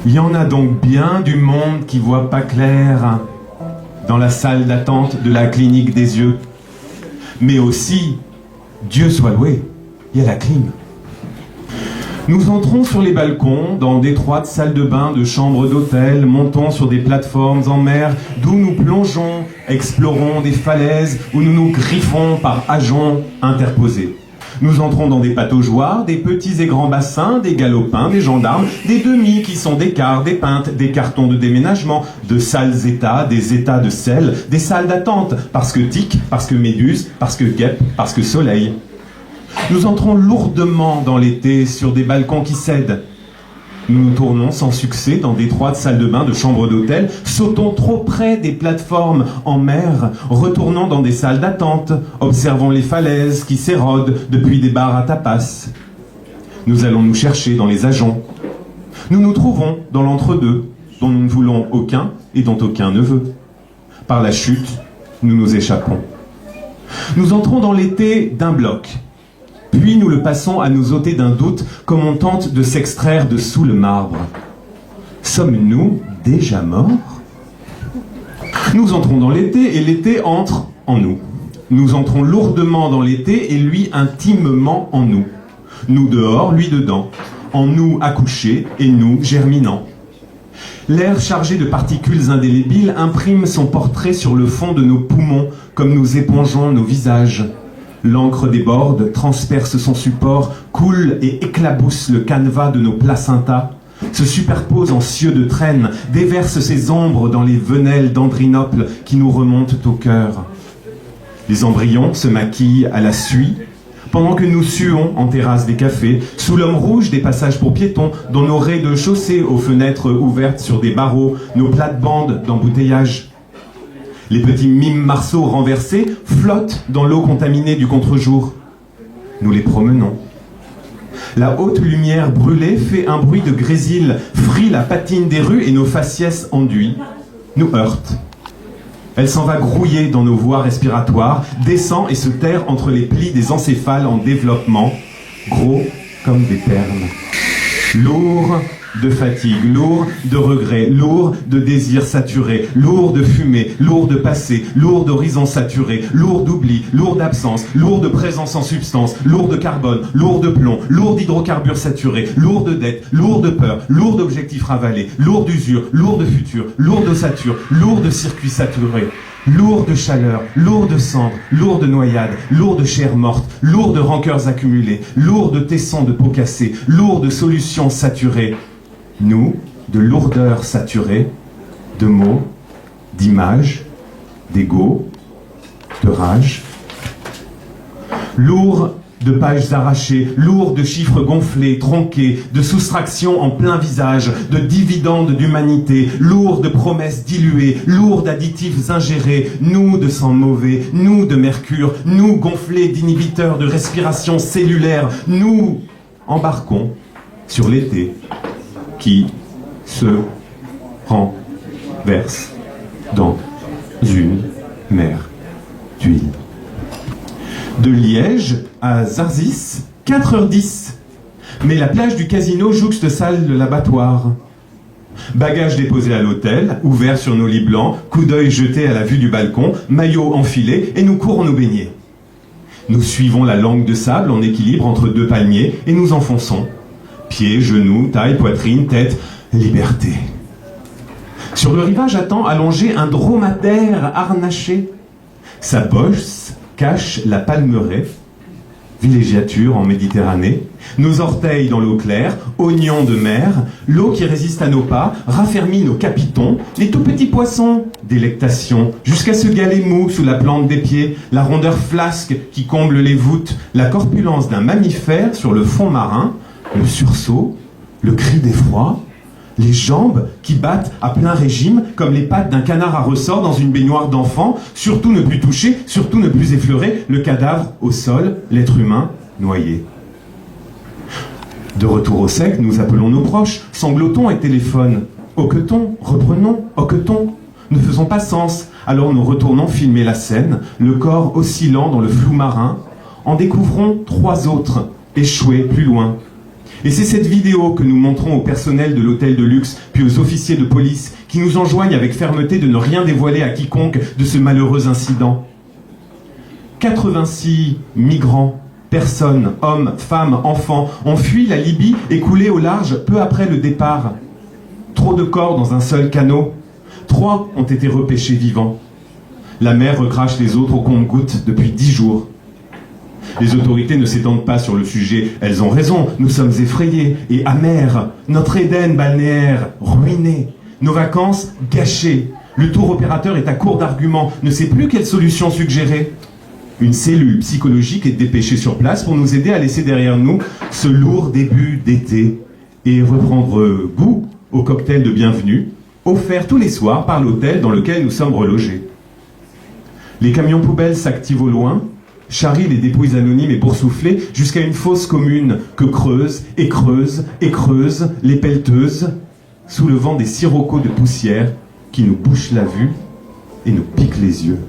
Il y en a donc bien du monde qui voit pas clair dans la salle d'attente de la clinique des yeux. Mais aussi, Dieu soit loué, il y a la clim. Nous entrons sur les balcons, dans d'étroites salles de bain, de chambres d'hôtel, montons sur des plateformes en mer, d'où nous plongeons, explorons des falaises, où nous nous griffons par hageons interposés. Nous entrons dans des pataugeoires, des petits et grands bassins, des galopins, des gendarmes, des demi qui sont des quarts, des pintes, des cartons de déménagement, de sales états, des états de sel, des salles d'attente, parce que tic, parce que méduse, parce que guêpe, parce que soleil. Nous entrons lourdement dans l'été sur des balcons qui cèdent. Nous nous tournons sans succès dans d'étroites salles de bain de chambres d'hôtel, sautons trop près des plateformes en mer, retournons dans des salles d'attente, observons les falaises qui s'érodent depuis des bars à tapas. Nous allons nous chercher dans les ajoncs. Nous nous trouvons dans l'entre-deux, dont nous ne voulons aucun et dont aucun ne veut. Par la chute, nous nous échappons. Nous entrons dans l'été d'un bloc. Puis nous le passons à nous ôter d'un doute comme on tente de s'extraire de sous le marbre. Sommes-nous déjà morts? Nous entrons dans l'été et l'été entre en nous. Nous entrons lourdement dans l'été et lui intimement en nous. Nous dehors, lui dedans. En nous accouchés et nous germinants. L'air chargé de particules indélébiles imprime son portrait sur le fond de nos poumons comme nous épongeons nos visages. L'encre déborde, transperce son support, coule et éclabousse le canevas de nos placentas, se superpose en cieux de traîne, déverse ses ombres dans les venelles d'Andrinople qui nous remontent au cœur. Les embryons se maquillent à la suie, pendant que nous suons en terrasse des cafés, sous l'homme rouge des passages pour piétons, dans nos raies de chaussée aux fenêtres ouvertes sur des barreaux, nos plates-bandes d'embouteillage. Les petits mimes marceaux renversés flottent dans l'eau contaminée du contre-jour. Nous les promenons. La haute lumière brûlée fait un bruit de grésil, frit la patine des rues et nos faciès enduits nous heurtent. Elle s'en va grouiller dans nos voies respiratoires, descend et se terre entre les plis des encéphales en développement, gros comme des termes. Lourd de fatigue, lourd de regrets, lourd de désirs saturés, lourd de fumée, lourd de passé, lourd d'horizons saturés, lourd d'oubli, lourd d'absence, lourd de présence en substance, lourd de carbone, lourd de plomb, lourd d'hydrocarbures saturés, lourd de dettes, lourd de peur, lourd d'objectifs ravalés, lourd d'usure, lourd de futur, lourd d'ossature, lourd de circuits saturés, lourd de chaleur, lourd de cendres, lourd de noyades, lourd de chair morte, lourd de rancœurs accumulées, lourd de tessons de peau cassée, lourd de solutions saturées. Nous, de lourdeur saturée, de mots, d'images, d'ego, de rage. Lourd de pages arrachées, lourd de chiffres gonflés, tronqués, de soustractions en plein visage, de dividendes d'humanité, lourd de promesses diluées, lourd d'additifs ingérés, nous de sang mauvais, nous de mercure, nous gonflés d'inhibiteurs de respiration cellulaire, nous embarquons sur l'été qui se renverse dans une mer d'huile. De Liège à Zarzis, 4h10. Mais la plage du casino jouxte salle de l'abattoir. Bagages déposés à l'hôtel, ouverts sur nos lits blancs, coup d'œil jeté à la vue du balcon, maillot enfilé, et nous courons nous baigner. Nous suivons la langue de sable en équilibre entre deux palmiers et nous enfonçons. Pieds, genoux, taille, poitrine, tête, liberté. Sur le rivage attend allongé un dromadaire harnaché. Sa bosse cache la palmeraie, villégiature en Méditerranée, nos orteils dans l'eau claire, oignons de mer, l'eau qui résiste à nos pas, raffermit nos capitons, les tout petits poissons, délectation, jusqu'à ce galet mou sous la plante des pieds, la rondeur flasque qui comble les voûtes, la corpulence d'un mammifère sur le fond marin, le sursaut, le cri d'effroi, les jambes qui battent à plein régime comme les pattes d'un canard à ressort dans une baignoire d'enfant, surtout ne plus toucher, surtout ne plus effleurer, le cadavre au sol, l'être humain noyé. De retour au sec, nous appelons nos proches, sanglotons et téléphone. Hoquetons, reprenons, hoquetons. Ne faisons pas sens, alors nous retournons filmer la scène, le corps oscillant dans le flou marin, en découvrons 3 autres, échoués plus loin. Et c'est cette vidéo que nous montrons au personnel de l'hôtel de luxe, puis aux officiers de police, qui nous enjoignent avec fermeté de ne rien dévoiler à quiconque de ce malheureux incident. 86 migrants, personnes, hommes, femmes, enfants, ont fui la Libye et coulé au large peu après le départ. Trop de corps dans un seul canot. 3 ont été repêchés vivants. La mer recrache les autres au compte-gouttes depuis 10 jours. Les autorités ne s'étendent pas sur le sujet. Elles ont raison, nous sommes effrayés et amers. Notre Éden balnéaire ruiné. Nos vacances gâchées. Le tour opérateur est à court d'arguments, ne sait plus quelle solution suggérer. Une cellule psychologique est dépêchée sur place pour nous aider à laisser derrière nous ce lourd début d'été et reprendre goût au cocktail de bienvenue, offert tous les soirs par l'hôtel dans lequel nous sommes relogés. Les camions poubelles s'activent au loin, charrient les dépouilles anonymes et boursouflées jusqu'à une fosse commune que creusent et creusent et creusent les pelleteuses, soulevant des siroccos de poussière qui nous bouchent la vue et nous piquent les yeux.